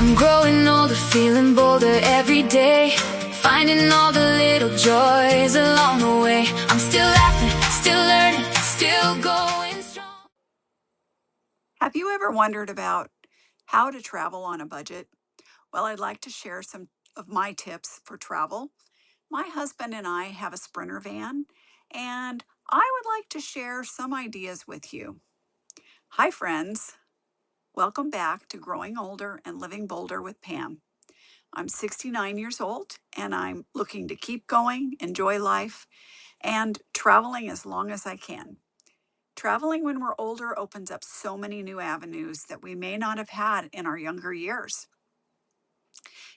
I'm growing older, feeling bolder every day, finding all the little joys along the way. I'm still laughing, still learning, still going strong. Have you ever wondered about how to travel on a budget? Well, I'd like to share some of my tips for travel. My husband and I have a Sprinter van, and I would like to share some ideas with you. Hi, friends. Welcome back to Growing Older and Living Bolder with Pam. I'm 69 years old, and I'm looking to keep going, enjoy life, and traveling as long as I can. Traveling when we're older opens up so many new avenues that we may not have had in our younger years.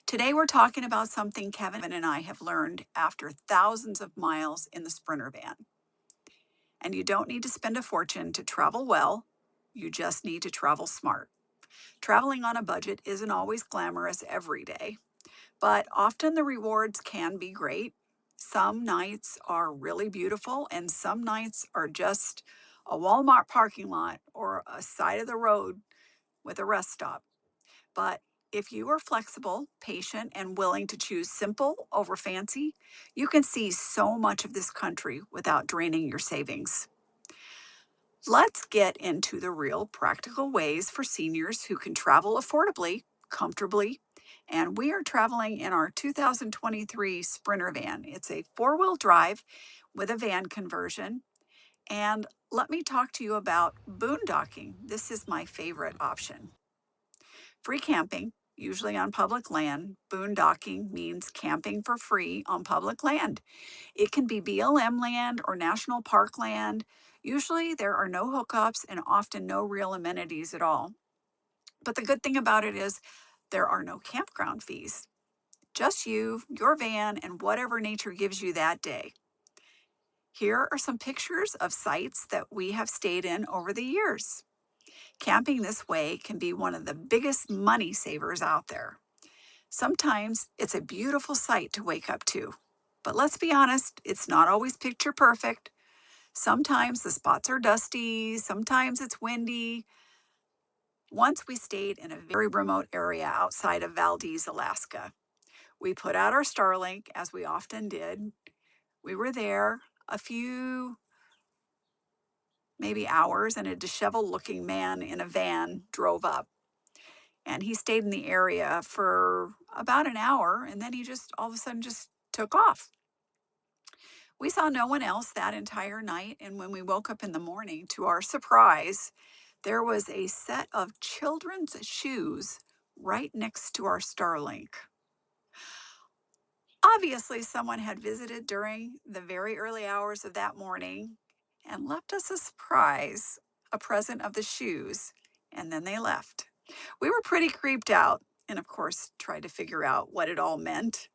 Today, we're talking about something Kevin and I have learned after thousands of miles in the Sprinter van. And you don't need to spend a fortune to travel well, you just need to travel smart. Traveling on a budget isn't always glamorous every day, but often the rewards can be great. Some nights are really beautiful, and some nights are just a Walmart parking lot or a side of the road with a rest stop. But if you are flexible, patient, and willing to choose simple over fancy, you can see so much of this country without draining your savings. Let's get into the real practical ways for seniors who can travel affordably, comfortably, and we are traveling in our 2023 Sprinter van. It's a four-wheel drive with a van conversion. And let me talk to you about boondocking. This is my favorite option. Free camping, usually on public land. Boondocking means camping for free on public land. It can be BLM land or national park land. Usually there are no hookups and often no real amenities at all. But the good thing about it is there are no campground fees. Just you, your van, and whatever nature gives you that day. Here are some pictures of sites that we have stayed in over the years. Camping this way can be one of the biggest money savers out there. Sometimes it's a beautiful sight to wake up to. But let's be honest, it's not always picture perfect. Sometimes the spots are dusty, sometimes it's windy. Once we stayed in a very remote area outside of Valdez, Alaska. We put out our Starlink, as we often did. We were there a few, maybe hours, and a disheveled looking man in a van drove up. And he stayed in the area for about an hour, and then he just all of a sudden just took off. We saw no one else that entire night, and when we woke up in the morning, to our surprise, there was a set of children's shoes right next to our Starlink. Obviously, someone had visited during the very early hours of that morning and left us a surprise, a present of the shoes, and then they left. We were pretty creeped out and, of course, tried to figure out what it all meant.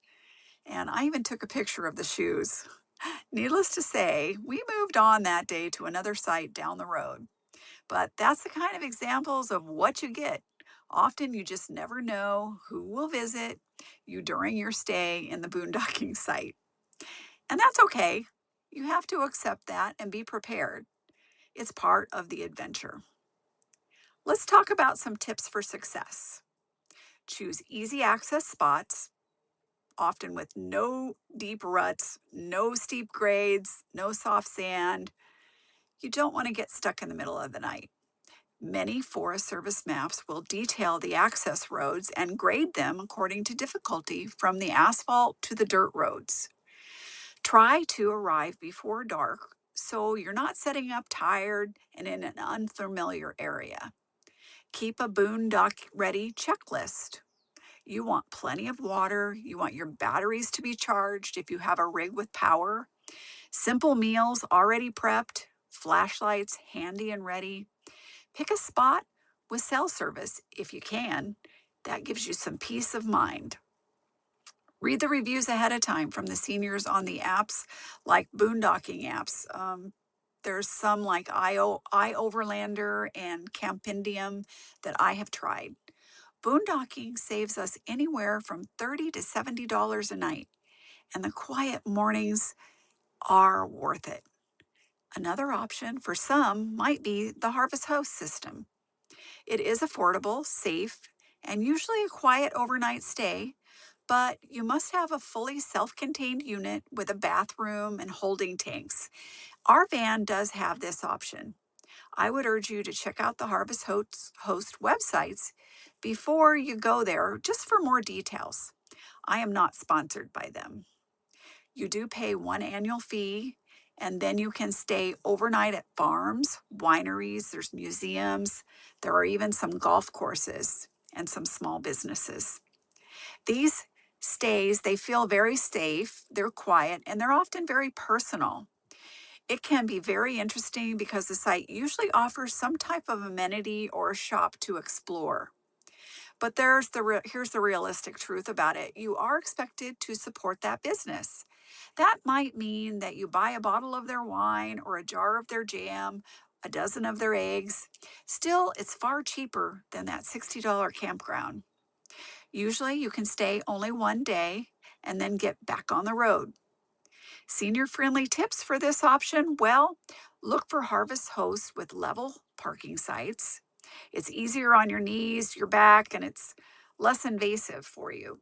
And I even took a picture of the shoes. Needless to say, we moved on that day to another site down the road. But that's the kind of examples of what you get. Often you just never know who will visit you during your stay in the boondocking site. And that's okay. You have to accept that and be prepared. It's part of the adventure. Let's talk about some tips for success. Choose easy access spots, often with no deep ruts, no steep grades, no soft sand. You don't want to get stuck in the middle of the night. Many Forest Service maps will detail the access roads and grade them according to difficulty from the asphalt to the dirt roads. Try to arrive before dark so you're not setting up tired and in an unfamiliar area. Keep a boondock ready checklist. You want plenty of water. You want your batteries to be charged if you have a rig with power. Simple meals already prepped, flashlights handy and ready. Pick a spot with cell service if you can. That gives you some peace of mind. Read the reviews ahead of time from the seniors on the apps like boondocking apps. There's some like iOverlander and Campendium that I have tried. Boondocking saves us anywhere from $30 to $70 a night, and the quiet mornings are worth it. Another option for some might be the Harvest Host system. It is affordable, safe, and usually a quiet overnight stay, but you must have a fully self contained unit with a bathroom and holding tanks. Our van does have this option. I would urge you to check out the Harvest Host websites before you go there just for more details. I am not sponsored by them. You do pay one annual fee, and then you can stay overnight at farms, wineries, there's museums, there are even some golf courses and some small businesses. These stays, they feel very safe, they're quiet, and they're often very personal. It can be very interesting because the site usually offers some type of amenity or a shop to explore. But here's the realistic truth about it. You are expected to support that business. That might mean that you buy a bottle of their wine or a jar of their jam, a dozen of their eggs. Still, it's far cheaper than that $60 campground. Usually, you can stay only one day and then get back on the road. Senior friendly tips for this option? Well, look for Harvest hosts with level parking sites. It's easier on your knees, your back, and it's less invasive for you.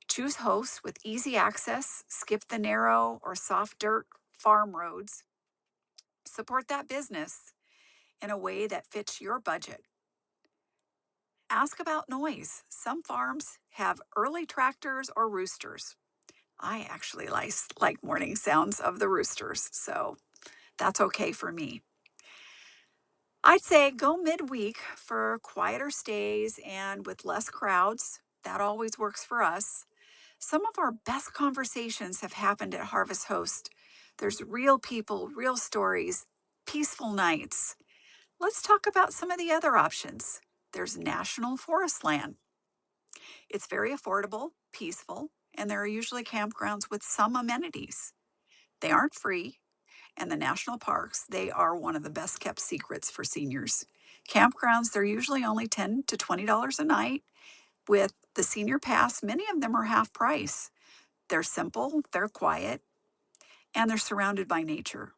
Choose hosts with easy access, skip the narrow or soft dirt farm roads. Support that business in a way that fits your budget. Ask about noise. Some farms have early tractors or roosters. I actually like morning sounds of the roosters, so that's okay for me. I'd say go midweek for quieter stays and with less crowds. That always works for us. Some of our best conversations have happened at Harvest Host. There's real people, real stories, peaceful nights. Let's talk about some of the other options. There's National Forest Land. It's very affordable, peaceful, and there are usually campgrounds with some amenities. They aren't free, and the national parks, they are one of the best kept secrets for seniors. Campgrounds, they're usually only $10 to $20 a night. With the senior pass, many of them are half price. They're simple, they're quiet, and they're surrounded by nature.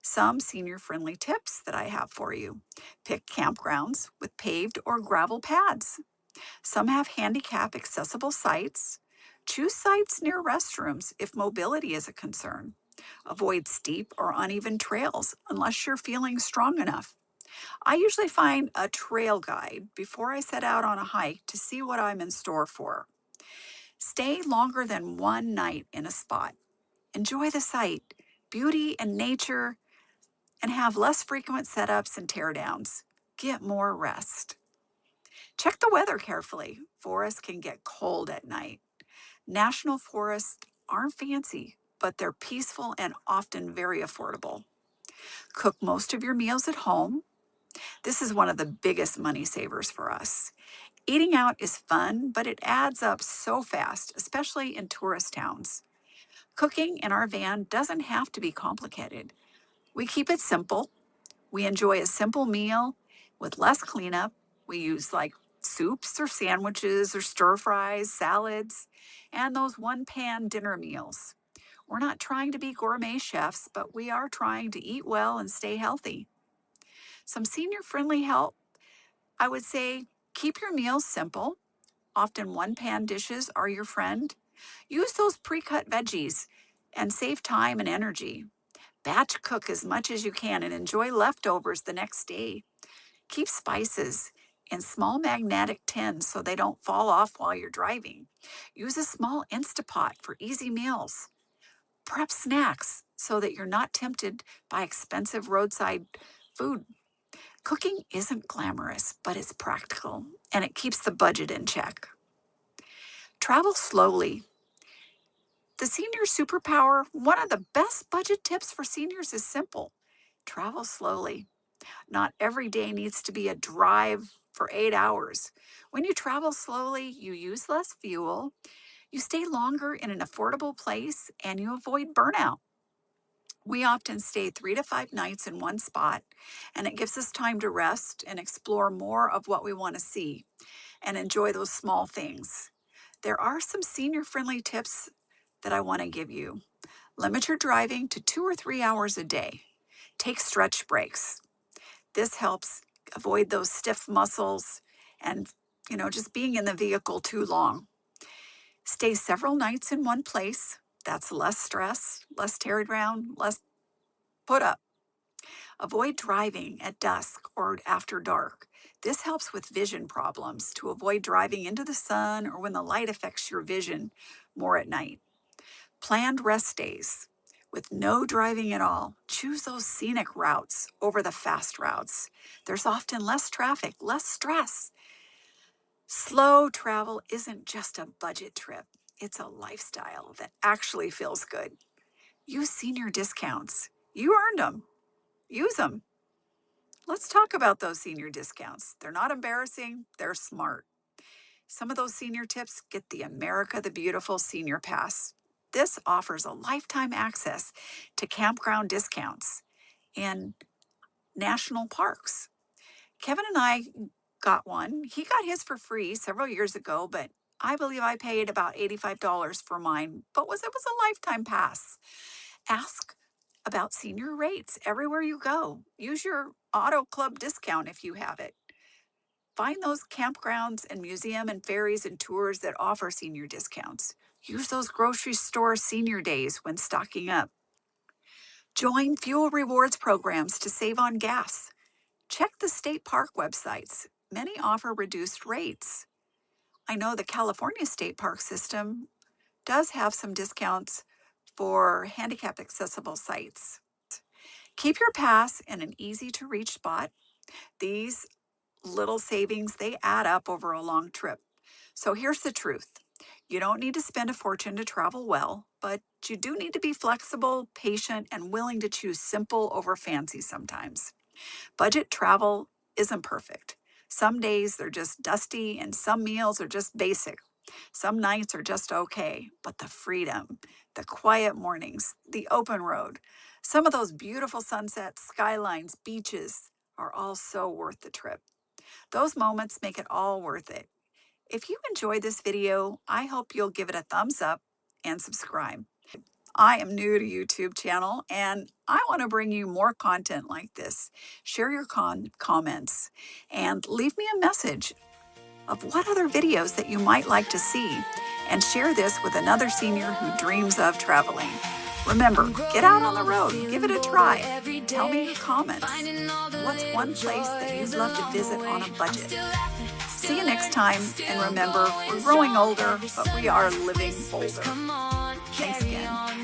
Some senior friendly tips that I have for you: pick campgrounds with paved or gravel pads. Some have handicap accessible sites. Choose sites near restrooms if mobility is a concern. Avoid steep or uneven trails unless you're feeling strong enough. I usually find a trail guide before I set out on a hike to see what I'm in store for. Stay longer than one night in a spot. Enjoy the site, beauty, and nature, and have less frequent setups and teardowns. Get more rest. Check the weather carefully. Forests can get cold at night. National forests aren't fancy, but they're peaceful and often very affordable. Cook most of your meals at home. This is one of the biggest money savers for us. Eating out is fun, but it adds up so fast, especially in tourist towns. Cooking in our van doesn't have to be complicated. We keep it simple. We enjoy a simple meal with less cleanup. We use like soups or sandwiches or stir fries, salads, and those one pan dinner meals. We're not trying to be gourmet chefs, but we are trying to eat well and stay healthy. Some senior friendly help, I would say keep your meals simple. Often one pan dishes are your friend. Use those pre cut veggies and save time and energy. Batch cook as much as you can and enjoy leftovers the next day. Keep spices in small magnetic tins so they don't fall off while you're driving. Use a small Instapot for easy meals. Prep snacks so that you're not tempted by expensive roadside food. Cooking isn't glamorous, but it's practical and it keeps the budget in check. Travel slowly. The senior superpower, one of the best budget tips for seniors is simple: travel slowly. Not every day needs to be a drive for 8 hours. When you travel slowly, you use less fuel, you stay longer in an affordable place, and you avoid burnout. We often stay 3 to 5 nights in one spot, and it gives us time to rest and explore more of what we want to see and enjoy those small things. There are some senior friendly tips that I want to give you. Limit your driving to 2 or 3 hours a day. Take stretch breaks. This helps avoid those stiff muscles and just being in the vehicle too long. Stay several nights in one place. That's less stress, less tear down, less put up. Avoid driving at dusk or after dark. This helps with vision problems to avoid driving into the sun or when the light affects your vision more at night. Planned rest days with no driving at all. Choose those scenic routes over the fast routes. There's often less traffic, less stress. Slow travel isn't just a budget trip, it's a lifestyle that actually feels good. Use senior discounts. You earned them. Use them. Let's talk about those senior discounts. They're not embarrassing, they're smart. Some of those senior tips: get the America the Beautiful Senior Pass. This offers a lifetime access to campground discounts in national parks. Kevin and I got one. He got his for free several years ago, but I believe I paid about $85 for mine, but it was a lifetime pass. Ask about senior rates everywhere you go. Use your auto club discount if you have it. Find those campgrounds and museum and ferries and tours that offer senior discounts. Use those grocery store senior days when stocking up. Join fuel rewards programs to save on gas. Check the state park websites. Many offer reduced rates. I know the California State Park system does have some discounts for handicap accessible sites. Keep your pass in an easy to reach spot. These little savings, they add up over a long trip. So here's the truth. You don't need to spend a fortune to travel well, but you do need to be flexible, patient, and willing to choose simple over fancy sometimes. Budget travel isn't perfect. Some days they're just dusty and some meals are just basic. Some nights are just okay, but the freedom, the quiet mornings, the open road, some of those beautiful sunsets, skylines, beaches are all so worth the trip. Those moments make it all worth it. If you enjoyed this video, I hope you'll give it a thumbs up and subscribe. I am new to YouTube channel and I want to bring you more content like this. Share your comments and leave me a message of what other videos that you might like to see, and share this with another senior who dreams of traveling. Remember, get out on the road, give it a try. Tell me your comments. What's one place that you'd love to visit on a budget? See you next time, and remember, we're growing older, but we are living bolder. Thanks again.